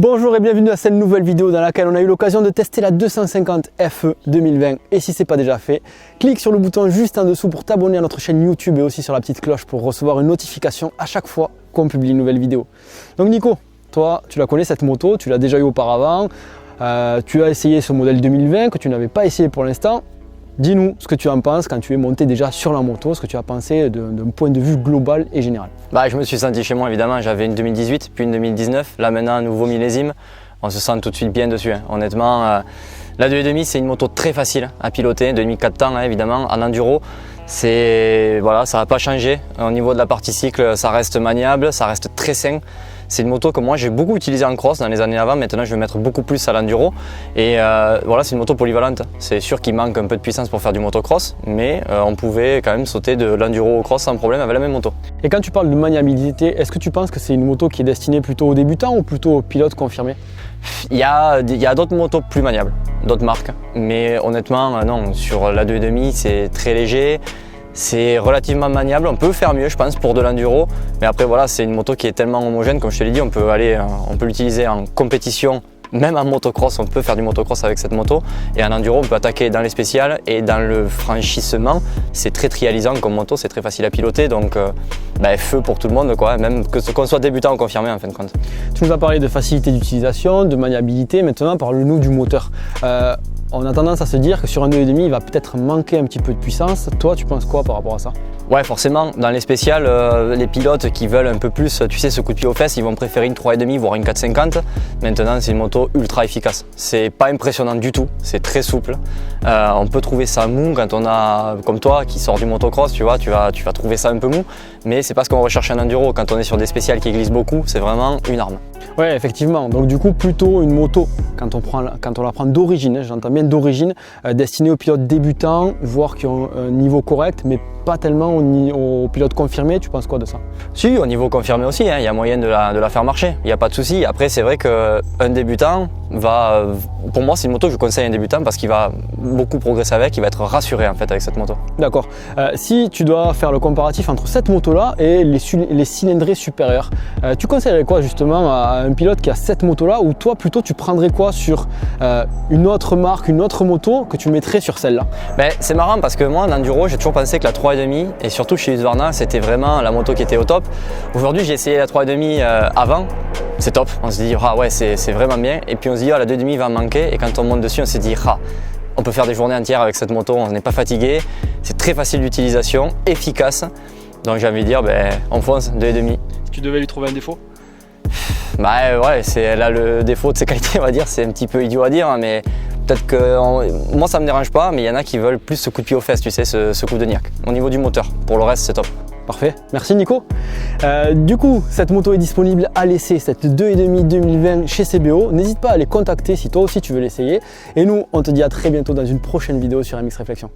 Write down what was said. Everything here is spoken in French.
Bonjour et bienvenue à cette nouvelle vidéo dans laquelle on a eu l'occasion de tester la 250 FE 2020. Et si ce n'est pas déjà fait, clique sur le bouton juste en dessous pour t'abonner à notre chaîne YouTube et aussi sur la petite cloche pour recevoir une notification à chaque fois qu'on publie une nouvelle vidéo. Donc Nico, toi tu la connais cette moto, tu l'as déjà eu auparavant, tu as essayé ce modèle 2020 que tu n'avais pas essayé pour l'instant. Dis-nous ce que tu en penses quand tu es monté déjà sur la moto, ce que tu as pensé d'un point de vue global et général. Je me suis senti chez moi évidemment, j'avais une 2018 puis une 2019, là maintenant un nouveau millésime, on se sent tout de suite bien dessus. Honnêtement, la 2.5 c'est une moto très facile à piloter, 2.4 temps évidemment, en enduro. Ça n'a pas changé, au niveau de la partie cycle ça reste maniable, ça reste très sain. C'est une moto que moi j'ai beaucoup utilisée en cross dans les années avant, maintenant je vais mettre beaucoup plus à l'enduro. Et c'est une moto polyvalente. C'est sûr qu'il manque un peu de puissance pour faire du motocross, mais on pouvait quand même sauter de l'enduro au cross sans problème avec la même moto. Et quand tu parles de maniabilité, est-ce que tu penses que c'est une moto qui est destinée plutôt aux débutants ou plutôt aux pilotes confirmés? Il y a d'autres motos plus maniables, d'autres marques, mais honnêtement non, sur la 2.5 c'est très léger. C'est relativement maniable, on peut faire mieux je pense pour de l'enduro, mais après voilà, c'est une moto qui est tellement homogène, comme je te l'ai dit, on peut l'utiliser en compétition, même en motocross, on peut faire du motocross avec cette moto, et en enduro on peut attaquer dans les spéciales et dans le franchissement, c'est très trialisant comme moto, c'est très facile à piloter, donc feu pour tout le monde quoi, même qu'on soit débutant ou confirmé en fin de compte. Tu nous as parlé de facilité d'utilisation, de maniabilité, maintenant parle-nous du moteur. On a tendance à se dire que sur un 2.5 il va peut-être manquer un petit peu de puissance. Toi tu penses quoi par rapport à ça? Ouais, forcément, dans les spéciales, les pilotes qui veulent un peu plus, tu sais, ce coup de pied aux fesses, ils vont préférer une 3.5 voire une 450. Maintenant c'est une moto ultra efficace, c'est pas impressionnant du tout, c'est très souple. On peut trouver ça mou quand on a, comme toi qui sort du motocross, tu vas trouver ça un peu mou, mais c'est pas ce qu'on recherche en enduro. Quand on est sur des spéciales qui glissent beaucoup, c'est vraiment une arme. Ouais, effectivement, donc du coup plutôt une moto quand on la prend d'origine, j'entends bien d'origine, destinée aux pilotes débutants, voire qui ont un niveau correct, mais pas tellement aux pilotes confirmés. Tu penses quoi de ça? Si, au niveau confirmé aussi, il y a moyen de la faire marcher, il n'y a pas de souci. Après c'est vrai qu'un débutant pour moi c'est une moto que je conseille à un débutant parce qu'il va beaucoup progresser avec, il va être rassuré en fait avec cette moto. D'accord, si tu dois faire le comparatif entre cette moto là et les cylindrées supérieures, tu conseillerais quoi justement à un pilote qui a cette moto là, ou toi plutôt tu prendrais quoi sur une autre marque, une autre moto que tu mettrais sur celle-là? C'est marrant parce que moi en enduro j'ai toujours pensé que la 3.5 et surtout chez Husqvarna c'était vraiment la moto qui était au top. Aujourd'hui j'ai essayé la 3.5 avant, c'est top, on se dit ah ouais c'est vraiment bien, et puis on se dit la 2.5 va manquer, et quand on monte dessus on se dit on peut faire des journées entières avec cette moto, on n'est pas fatigué, c'est très facile d'utilisation, efficace, donc j'ai envie de dire on fonce 2.5. Tu devais lui trouver un défaut? Elle a le défaut de ses qualités, on va dire, c'est un petit peu idiot à dire, mais peut-être que moi ça me dérange pas, mais il y en a qui veulent plus ce coup de pied aux fesses, tu sais, ce coup de niaque. Au niveau du moteur, pour le reste c'est top. Parfait, merci Nico. Du coup, cette moto est disponible à l'essai, cette 2.5 2020 chez CBO. N'hésite pas à les contacter si toi aussi tu veux l'essayer. Et nous, on te dit à très bientôt dans une prochaine vidéo sur MX Réflexion.